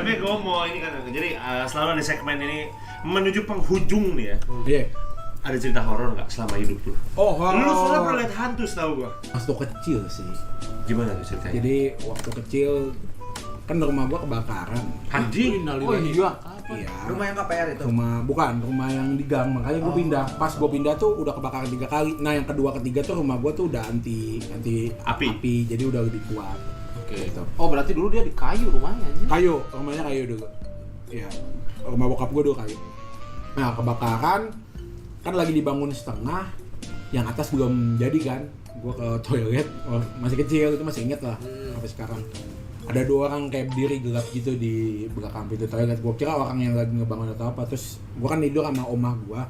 Tapi gue mau ini kan, jadi selalu ada segmen ini menuju penghujung nih ya. Iya. Ada cerita horor nggak selama hidup tuh? Oh, horor. Lu soalnya pernah lihat hantu setahu gua. Waktu kecil sih. Gimana tuh ceritanya? Jadi waktu kecil kan rumah gua kebakaran. Anjing. Oh iya. Iya. Rumah yang KPR itu? Rumah yang di gang, makanya gua pindah. Pas gua pindah tuh udah kebakaran 3 kali. Nah yang kedua ketiga tuh rumah gua tuh udah anti api, jadi udah lebih kuat. Oke. Gitu. Oh berarti dulu dia di kayu rumahnya anjing. Rumahnya kayu dulu. Iya. Rumah bokap gua dulu kayu. Nah kebakaran kan lagi dibangun setengah, yang atas belum jadi kan. Gua ke toilet, masih kecil itu masih inget lah sampai sekarang. Ada 2 orang kayak berdiri gelap gitu di belakang pintu toilet. Gua kira orang yang lagi ngebangun atau apa. Terus gua kan tidur sama omah gua.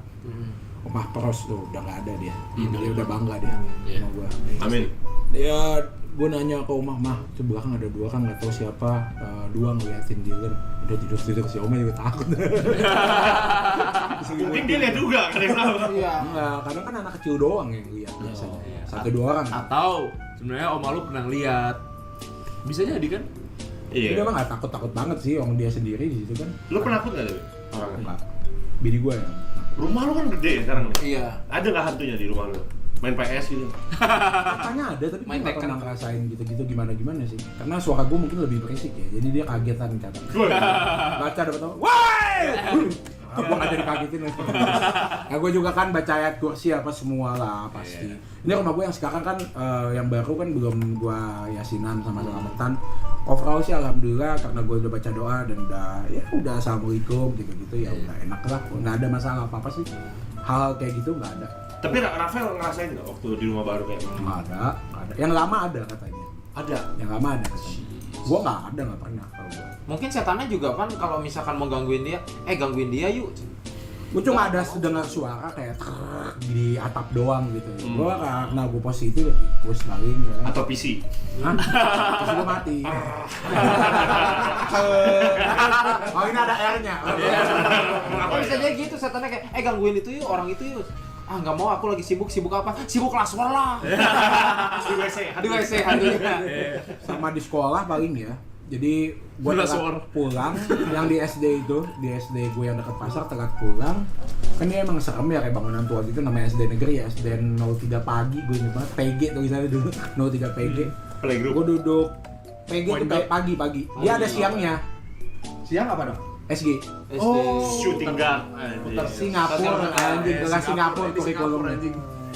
Omah Peros tuh udah nggak ada dia. Dia udah bangga dia sama gua. Amin. Dia gua nanya ke omah, "Mah, tuh belakang ada 2 orang nggak tahu siapa, 2 ngeliatin dia kan." Udah tidur si omah juga takut. Mungkin dia lihat juga kan yang tahu. Iya. Enggak, kadang kan anak kecil doang yang lihat biasanya. 1-2 orang. Atau sebenarnya oma lu pernah lihat. Bisa jadi kan? Dia Iya. mah nggak takut banget sih, orang dia sendiri di situ kan. Lu penakut nggak tuh orangnya? Enggak. Bini gua ya. Rumah lu kan gede sekarang nih. Iya. Ada nggak hantunya di rumah lu? Main PS gitu? Katanya ada, tapi gue nggak pernah ngerasain gitu-gitu gimana sih. Karena suara gue mungkin lebih berisik ya, jadi dia kagetan katanya. Baca dapat apa? Woi! Gue nggak jadi kagetin. Nah gue juga kan baca ayat kursi apa semua lah pasti. Ini rumah gue yang sekarang kan yang baru kan belum gue yasinan sama selamatan. Overall sih alhamdulillah karena gue udah baca doa dan udah assalamualaikum gitu-gitu ya udah enak lah. Nggak ada masalah apa sih. Hal kayak gitu nggak ada. Tapi Rafael ngerasain nggak waktu di rumah baru kayak Nggak ada. Yang lama ada katanya. Ada. Yang lama ada katanya. Gua nggak pernah kalau gua. Mungkin setannya juga kan kalau misalkan mau gangguin dia, gangguin dia yuk. Gua cuma ada dengar suara kayak di atap doang gitu. Gua karena gua positif, gua sebaling ya. Atau PC? Hah? Terus gua mati. Oh ini ada R-nya. Apa bisa jadi gitu setannya kayak gangguin itu yuk, orang itu yuk. Ah nggak mau, aku lagi sibuk apa? Sibuk laswar lah. Di WC hantunya. Sama di sekolah paling ya. Jadi gua telat pulang yang di SD itu, di SD gue yang dekat pasar telat pulang. Kan dia emang serem ya kayak bangunan tua gitu, namanya SD negeri ya, SD 03 pagi gue ingat banget, PG tulisannya dulu 03 PG. Playgroup. Gue duduk PG itu kayak pagi. Dia ada siangnya. Siang apa dong? SG. SD. Shooting guard. Singapura anjing, kelas Singapura kurikulumnya.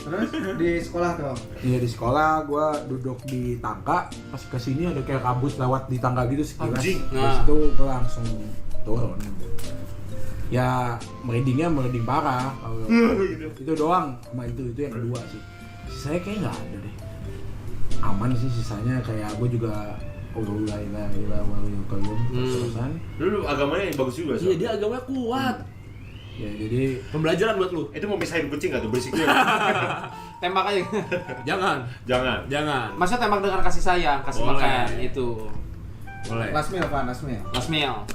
Terus di sekolah tuh? Iya di sekolah gue duduk di tangga, pas kesini ada kayak kabut lewat di tangga gitu sekilas. Anjing. Terus itu gue langsung turun. Ya merinding parah. Kalau itu doang, sama itu yang kedua sih. Sisanya kayak nggak ada deh. Aman sih sisanya, kayak gue juga terusan. Dulu agamanya bagus juga Iya, dia agamanya kuat. Ya jadi Pembelajaran buat lu. Itu mau misahin kucing nggak tuh berisik juga? Tembak aja. Jangan. Maksudnya tembak dengan kasih sayang, kasih Boleh. makan itu. Boleh. Last meal Pak, last meal. Last meal.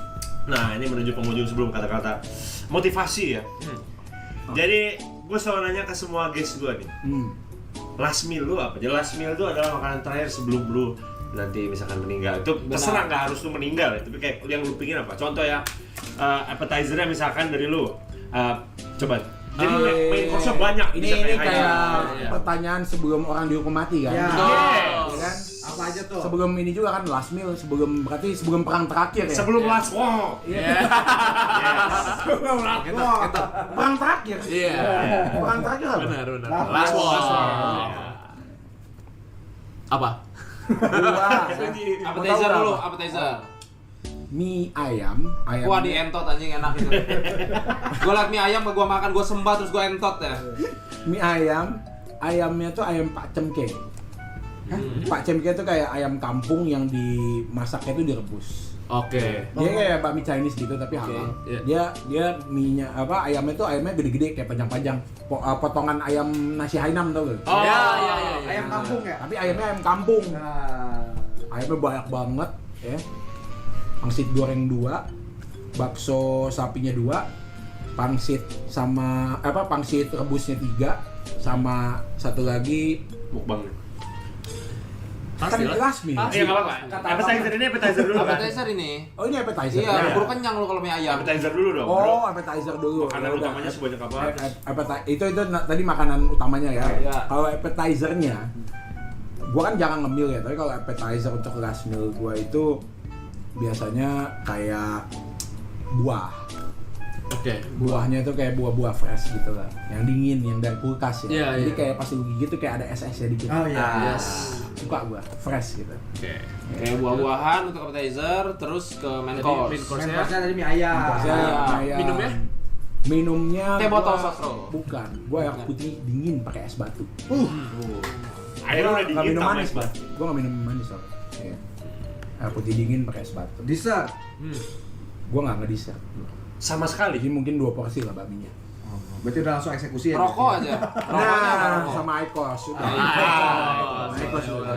Nah ini menuju penghujung sebelum kata-kata motivasi ya. Jadi gue selalu nanya ke semua guest gue nih. Last meal lu apa? Jadi last meal itu adalah makanan terakhir sebelum lu nanti misalkan meninggal. Itu terserah, nggak harus lu meninggal, tapi kayak yang lu pingin apa? Contoh ya, appetizer-nya misalkan dari lu. Coba. Jadi main course-nya banyak. Ini kayak pertanyaan sebelum orang dihukum mati kan? Ya. Ya kan? Apa aja tuh? Sebelum ini juga kan last meal, berarti sebelum perang terakhir ya? Sebelum last war. Sebelum last war. Perang terakhir? Iya. Perang terakhir apa? Benar. Last war. Apa? Appetizer dulu, appetizer. Mie ayam. Wah di entot anjing enak itu. Gua liat mie ayam, gua makan, gua sembah terus gua entot ya. Mie ayamnya tuh ayam Pak Cemke. Pak Cemke tuh kayak ayam kampung yang dimasaknya tuh direbus. Oke. Dia kayak bakmi Chinese gitu tapi halal. Dia mie-nya ayamnya tuh gede-gede kayak panjang-panjang. Potongan ayam nasi Hainam tau gak? Oh, iya. Ayam kampung ya? Tapi ayamnya ayam kampung. Nah. Ayamnya banyak banget ya. Pangsit goreng 2, bakso sapinya 2, pangsit rebusnya 3, sama satu lagi Mukbang. Kan last meal. Iya enggak apa-apa. Appetizer dulu kan. Appetizer ini. Oh ini appetizer. Iya, Iya. buru kenyang lu kalau mie ayam. Appetizer dulu dong. bro. Oh, appetizer dulu. Makanan Ya udah. utamanya sebanyak apa? Itu tadi makanan utamanya ya. Iya. Kalau appetizernya, gua kan jarang ngemil ya. Tapi kalau appetizer untuk last meal gua itu biasanya kayak buah. Oke. Buahnya itu kayak buah-buah fresh gitu lah, yang dingin, yang dari kulkas ya. Iya, Jadi iya. kayak pas lu gigit tuh kayak ada es-esnya dikit. Oh iya. Yes. Suka gua, fresh gitu. Oke. Kayak buah-buahan untuk appetizer, terus ke main Jadi course. main course Main ya. course-nya tadi mie ayam. Maksudnya iya. kayak Minumnya? Minumnya Teh botol gua- sosro. Bukan, gua air putih dingin pakai es batu. Airnya udah Nggak dingin minum sama manis, es batu. Gua nggak minum manis soalnya. Iya. Air putih dingin pakai es batu. Dessert. Gua nggak ngedessert. Sama sekali. Jadi mungkin 2 porsi lah babinya. Berarti udah langsung eksekusi ya. Rokok aja. Rokoknya apa Nah, rokok? sama Icos udah. Icos. Icos udah.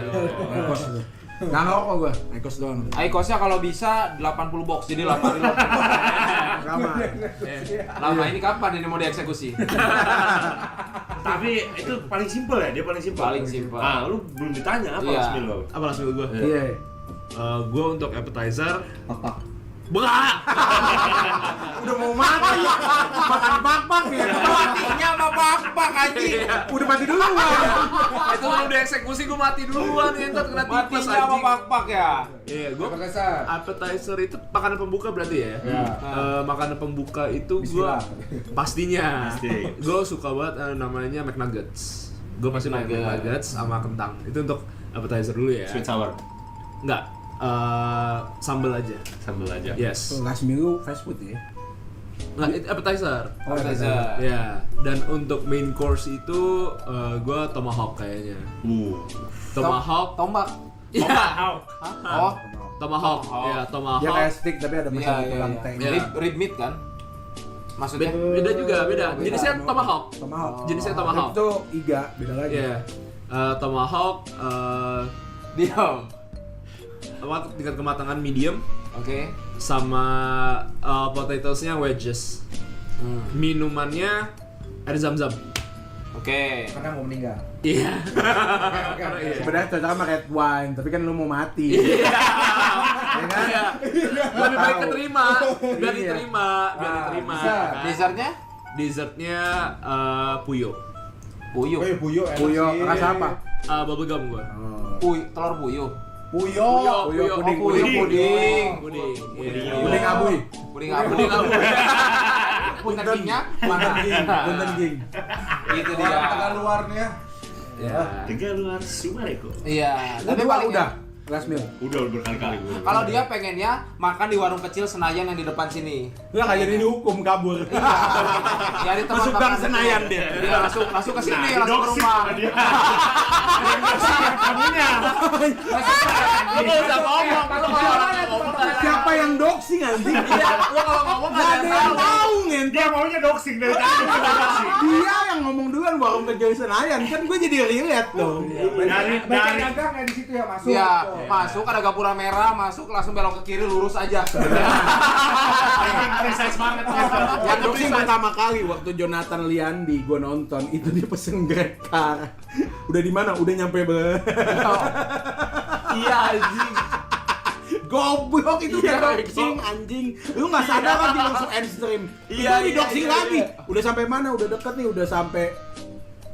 Icos udah. Nggak ngerokok gua, Icos doang. Icosnya kalau bisa 80 box, jadi 8 reload. Lama. Lama ini kapan ini mau dieksekusi? Tapi itu paling simpel ya, dia paling simpel. Paling simpel. Ah, lu belum ditanya apa Iya. last meal lo? Apa last meal gue? Iya. Gue untuk appetizer. Apa? Bengak. Udah mau mati ya. Makan pak-pak ya. Matinya sama pak anjing. Udah mati dulu gua. Itu kan udah eksekusi gue mati duluan ya, ntar kena tipes Matinya sama anjing. pak ya. Iya, gue Appetizer. appetizer itu makanan pembuka berarti ya? Iya. Makanan pembuka itu gue Bismillah. pastinya. Pasti. Gue suka banget namanya McNuggets. Gue pasti makan McNuggets sama kentang. Itu untuk appetizer dulu ya. Sweet sour. Enggak. Sambal aja. Sambal aja. Yes. Last meal lu fast food ya. Nggak, itu appetizer. Appetizer. Ya. Dan untuk main course itu gue tomahawk kayaknya. Tomahawk. Tombak. Iya. Hah? Oh. Tomahawk. Tomahawk. Ya, tomahawk. Dia kayak stick tapi ada Iya, masih iya, tulang iya. tank. Iya. Rib meat kan? Maksudnya? Beda juga, beda. Beda. Jenisnya tomahawk. Tomahawk. Jenisnya tomahawk. Itu iga, beda lagi. Iya. Tomahawk Diam. tingkat kematangan medium Oke. sama potatosnya wedges. Minumannya air zam-zam. Oke. Karena mau meninggal. Iya. Oke. Sebenarnya cocok sama red wine, tapi kan lu mau mati. Iya. Ya kan? Iya. Lebih baik keterima, biar Iya. diterima, biar Ah, diterima. bisa. kan? Dessertnya? Dessertnya puyo. Puyuh. Oh iya, Buyo enak Puyo, sih. rasa apa? Bubblegum gua. Telur puyuh. Puyo. Puyo, Oh, puding, puding. Puding. Puding abuy. Puding apa? Puding abu. Punten king-nya mana? Punten king. Itu Orang dia. tengah luarnya. Ya. Tiga luar Sumareko. Iya, tapi Tapi paling udah last meal. Udah berkali-kali gue. kalau dia pengennya makan di warung kecil Senayan yang di depan sini. Lu nggak jadi dihukum kabur. Ya di tempat Masuk gang makan Senayan kecil. dia. Dia langsung ke sini, Nah, langsung ke doxing rumah. sama dia. Kamunya. Lu nggak usah ngomong, lu kalau orang ngomong Siapa yang doxing anjing? Iya, lu kalau ngomong Nggak ada yang tahu ngen. Dia maunya doxing dari tadi dia udah doxing. Dia yang ngomong duluan warung kecil Senayan, kan gue jadi relate dong. Dari Dagang nggak di situ ya masuk. Iya, Oh. masuk ada gapura merah, masuk langsung belok ke kiri lurus aja. precise banget. Yang doxing pertama kali waktu Jonathan Liandi gue nonton itu dia pesen Grab car. Udah di mana? Udah nyampe iya anjing. Goblok itu Iya, dia doxing anjing. Lu nggak sadar lagi langsung end stream. Iya, Itu di iya, doxing iya, lagi. iya. Udah sampai mana? Udah deket nih, udah sampai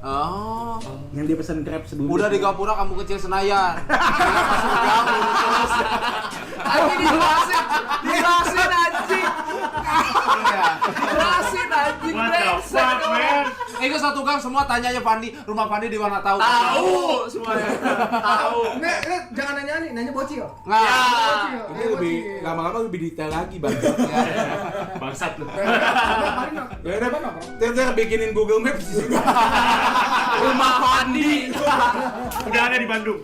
Oh. yang dia pesen Grab sebelumnya. Udah di gapura kamu kecil Senayan. Dia masuk gang lurus. Anjing dijelasin anjing. Iya. Jelasin anjing What the brengsek fuck, lu. man? Itu satu gang semua tanya aja Pandi, rumah Pandi di mana tahu? Tahu semuanya. Tahu. Nggak, jangan nanya nih, nanya bocil. Nggak. Ya. Ini lebih lama-lama lebih detail lagi bang. Bangsat lu. Ya udah bang, ntar bikinin Google Maps di sini. Rumah Pandi. Udah ada di Bandung.